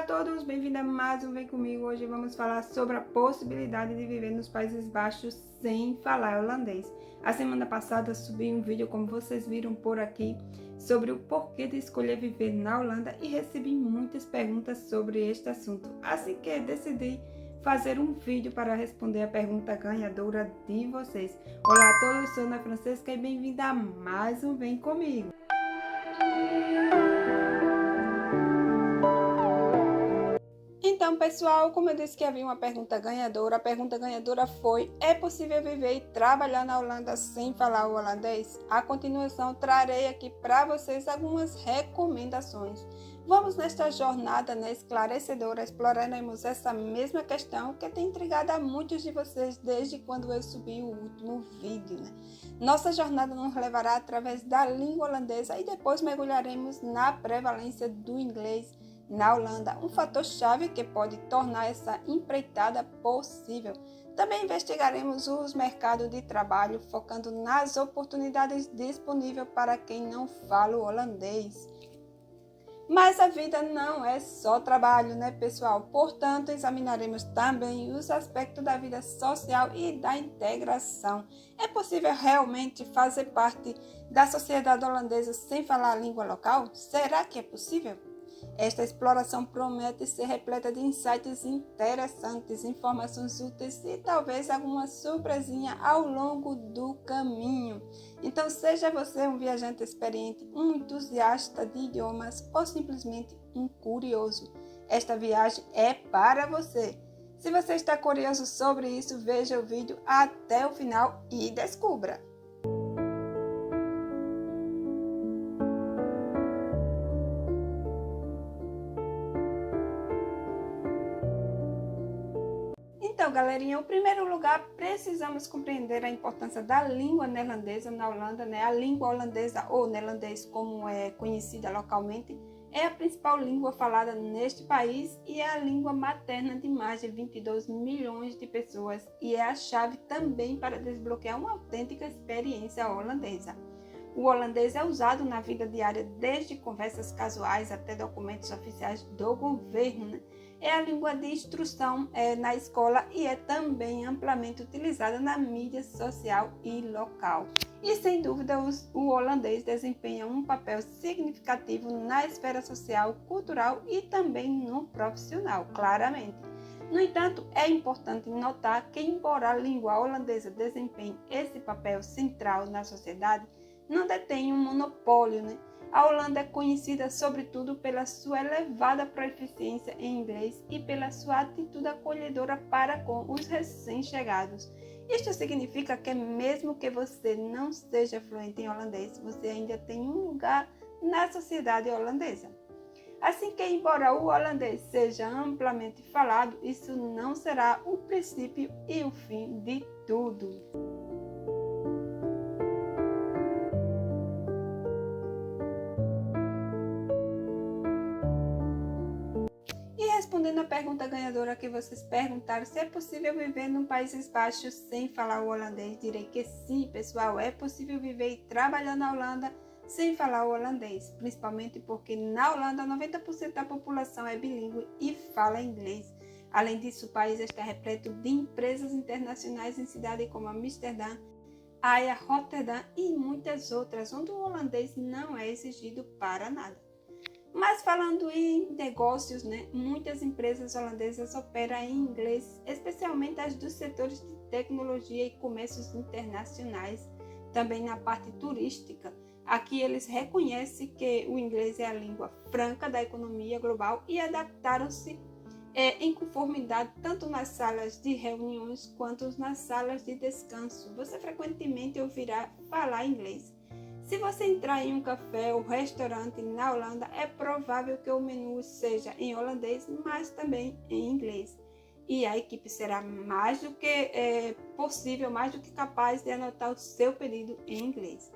a todos, bem-vindos a mais um Vem Comigo. Hoje vamos falar sobre a possibilidade de viver nos Países Baixos sem falar holandês. A semana passada subi um vídeo, como vocês viram por aqui, sobre o porquê de escolher viver na Holanda e recebi muitas perguntas sobre este assunto. Assim que decidi fazer um vídeo para responder a pergunta ganhadora de vocês. Olá a todos, sou Ana Francesca e bem-vinda a mais um Vem Comigo. Então, pessoal, como eu disse que havia uma pergunta ganhadora, a pergunta ganhadora foi: é possível viver e trabalhar na Holanda sem falar o holandês? A continuação, trarei aqui para vocês algumas recomendações. Vamos nesta jornada esclarecedora, exploraremos essa mesma questão que tem intrigado a muitos de vocês desde quando eu subi o último vídeo. Nossa jornada nos levará através da língua holandesa e depois mergulharemos na prevalência do inglês na Holanda, um fator-chave que pode tornar essa empreitada possível. Também investigaremos os mercados de trabalho, focando nas oportunidades disponíveis para quem não fala o holandês. Mas a vida não é só trabalho, né, pessoal? Portanto, examinaremos também os aspectos da vida social e da integração. É possível realmente fazer parte da sociedade holandesa sem falar a língua local? Será que é possível? Esta exploração promete ser repleta de insights interessantes, informações úteis e talvez alguma surpresinha ao longo do caminho. Então, seja você um viajante experiente, um entusiasta de idiomas ou simplesmente um curioso, esta viagem é para você. Se você está curioso sobre isso, veja o vídeo até o final e descubra! Então, galerinha, em primeiro lugar, precisamos compreender a importância da língua neerlandesa na Holanda, né? A língua holandesa, ou neerlandês, como é conhecida localmente, é a principal língua falada neste país e é a língua materna de mais de 22 milhões de pessoas e é a chave também para desbloquear uma autêntica experiência holandesa. O holandês é usado na vida diária, desde conversas casuais até documentos oficiais do governo, né? É a língua de instrução na escola e é também amplamente utilizada na mídia social e local. E sem dúvida o holandês desempenha um papel significativo na esfera social, cultural e também no profissional, claramente. No entanto, é importante notar que, embora a língua holandesa desempenhe esse papel central na sociedade, não detém um monopólio, né? A Holanda é conhecida sobretudo pela sua elevada proficiência em inglês e pela sua atitude acolhedora para com os recém-chegados. Isto significa que mesmo que você não seja fluente em holandês, você ainda tem um lugar na sociedade holandesa. Assim que, embora o holandês seja amplamente falado, isso não será o princípio e o fim de tudo. Respondendo a pergunta ganhadora que vocês perguntaram, se é possível viver nos Países Baixos sem falar o holandês, direi que sim, pessoal, é possível viver e trabalhar na Holanda sem falar o holandês, principalmente porque na Holanda 90% da população é bilíngue e fala inglês. Além disso, o país está repleto de empresas internacionais em cidades como Amsterdã, Haia, Rotterdam e muitas outras, onde o holandês não é exigido para nada. Mas falando em negócios, né, muitas empresas holandesas operam em inglês, especialmente as dos setores de tecnologia e comércios internacionais, também na parte turística. Aqui eles reconhecem que o inglês é a língua franca da economia global e adaptaram-se em conformidade tanto nas salas de reuniões quanto nas salas de descanso. Você frequentemente ouvirá falar inglês. Se você entrar em um café ou restaurante na Holanda, é provável que o menu seja em holandês, mas também em inglês. E a equipe será mais do que possível, mais do que capaz de anotar o seu pedido em inglês.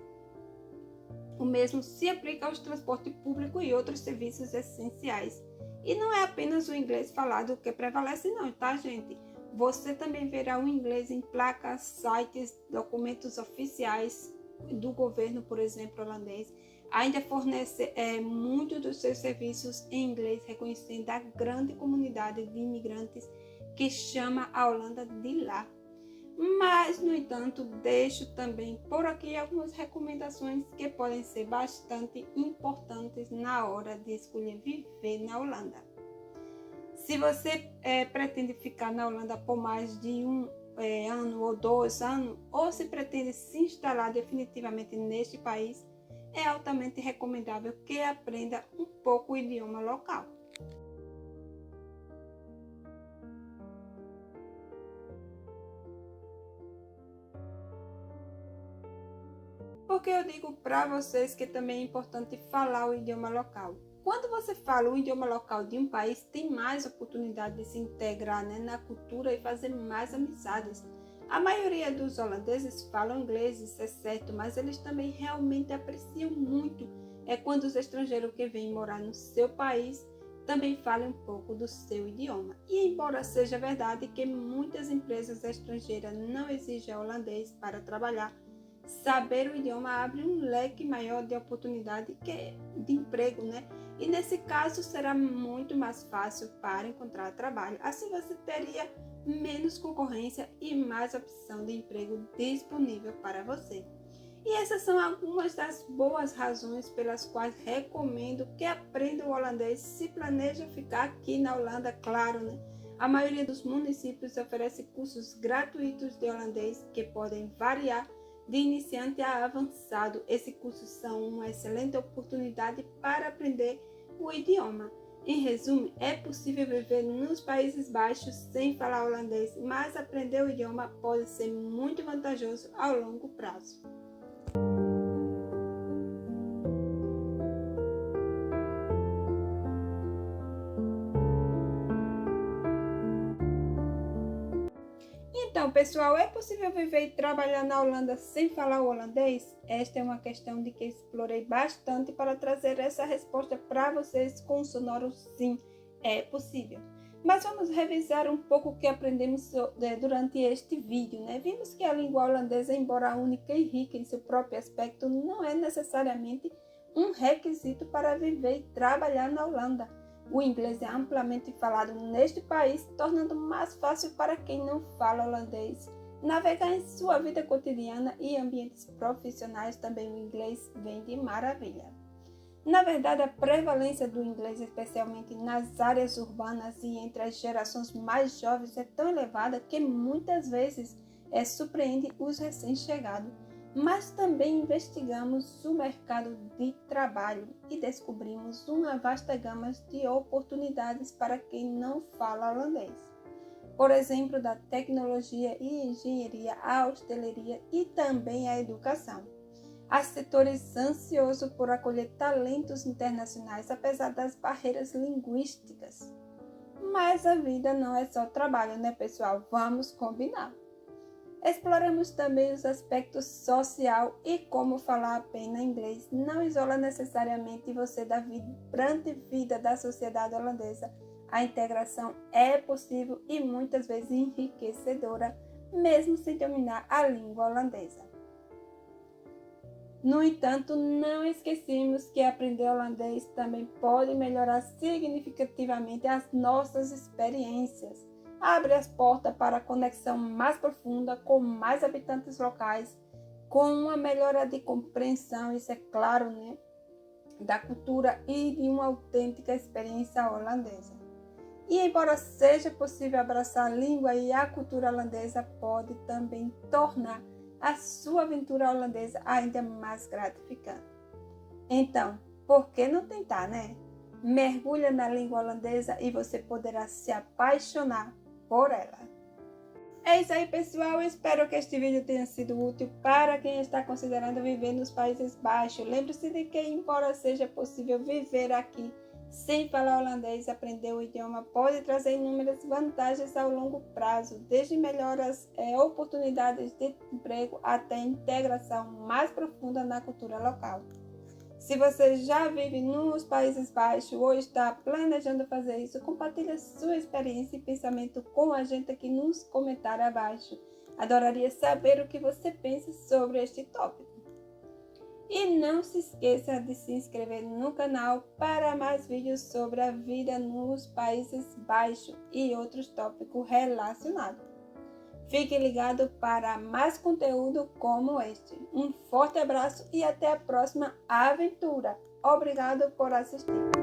O mesmo se aplica aos transportes públicos e outros serviços essenciais. E não é apenas o inglês falado que prevalece não, tá, gente? Você também verá o inglês em placas, sites, documentos oficiais do governo, por exemplo, holandês. ainda fornece muito dos seus serviços em inglês, reconhecendo a grande comunidade de imigrantes que chama a Holanda de lá. Mas, no entanto, deixo também por aqui algumas recomendações que podem ser bastante importantes na hora de escolher viver na Holanda. Se você pretende ficar na Holanda por mais de um ano ou 2 anos, ou se pretende se instalar definitivamente neste país, é altamente recomendável que aprenda um pouco o idioma local. Porque eu digo para vocês que também é importante falar o idioma local. Quando você fala o idioma local de um país, tem mais oportunidade de se integrar, né, na cultura e fazer mais amizades. A maioria dos holandeses falam inglês, isso é certo, mas eles também realmente apreciam muito quando os estrangeiros que vêm morar no seu país também falam um pouco do seu idioma. E embora seja verdade que muitas empresas estrangeiras não exigem holandês para trabalhar, saber o idioma abre um leque maior de oportunidade de emprego, né? E nesse caso será muito mais fácil para encontrar trabalho. Assim você teria menos concorrência e mais opção de emprego disponível para você. E essas são algumas das boas razões pelas quais recomendo que aprenda o holandês se planeja ficar aqui na Holanda, claro, né? A maioria dos municípios oferece cursos gratuitos de holandês que podem variar de iniciante a avançado. Esses cursos são uma excelente oportunidade para aprender o idioma. Em resumo, é possível viver nos Países Baixos sem falar holandês, mas aprender o idioma pode ser muito vantajoso ao longo prazo. Então, pessoal, é possível viver e trabalhar na Holanda sem falar o holandês? Esta é uma questão de que explorei bastante para trazer essa resposta para vocês com um sonoro sim, é possível. Mas vamos revisar um pouco o que aprendemos durante este vídeo, né? Vimos que a língua holandesa, embora única e rica em seu próprio aspecto, não é necessariamente um requisito para viver e trabalhar na Holanda. O inglês é amplamente falado neste país, tornando mais fácil para quem não fala holandês navegar em sua vida cotidiana e ambientes profissionais. Também o inglês vem de maravilha. Na verdade, a prevalência do inglês, especialmente nas áreas urbanas e entre as gerações mais jovens, é tão elevada que muitas vezes surpreende os recém-chegados. Mas também investigamos o mercado de trabalho e descobrimos uma vasta gama de oportunidades para quem não fala holandês. Por exemplo, da tecnologia e engenharia à hostelaria e também à educação. Há setores ansiosos por acolher talentos internacionais, apesar das barreiras linguísticas. Mas a vida não é só trabalho, né, pessoal? Vamos combinar. Exploramos também os aspectos social e como falar apenas inglês não isola necessariamente você da vibrante vida da sociedade holandesa. A integração é possível e muitas vezes enriquecedora, mesmo sem dominar a língua holandesa. No entanto, não esquecemos que aprender holandês também pode melhorar significativamente as nossas experiências. Abre as portas para a conexão mais profunda com mais habitantes locais, com uma melhora de compreensão, isso é claro, né, da cultura e de uma autêntica experiência holandesa. E embora seja possível abraçar a língua e a cultura holandesa, pode também tornar a sua aventura holandesa ainda mais gratificante. Então, por que não tentar, né? Mergulha na língua holandesa e você poderá se apaixonar por ela. É isso aí, pessoal. Eu espero que este vídeo tenha sido útil para quem está considerando viver nos Países Baixos. Lembre-se de que, embora seja possível viver aqui sem falar holandês, aprender o idioma pode trazer inúmeras vantagens ao longo prazo, desde melhores oportunidades de emprego até integração mais profunda na cultura local. Se você já vive nos Países Baixos ou está planejando fazer isso, compartilhe sua experiência e pensamento com a gente aqui nos comentários abaixo. Adoraria saber o que você pensa sobre este tópico. E não se esqueça de se inscrever no canal para mais vídeos sobre a vida nos Países Baixos e outros tópicos relacionados. Fique ligado para mais conteúdo como este. Um forte abraço e até a próxima aventura. Obrigado por assistir.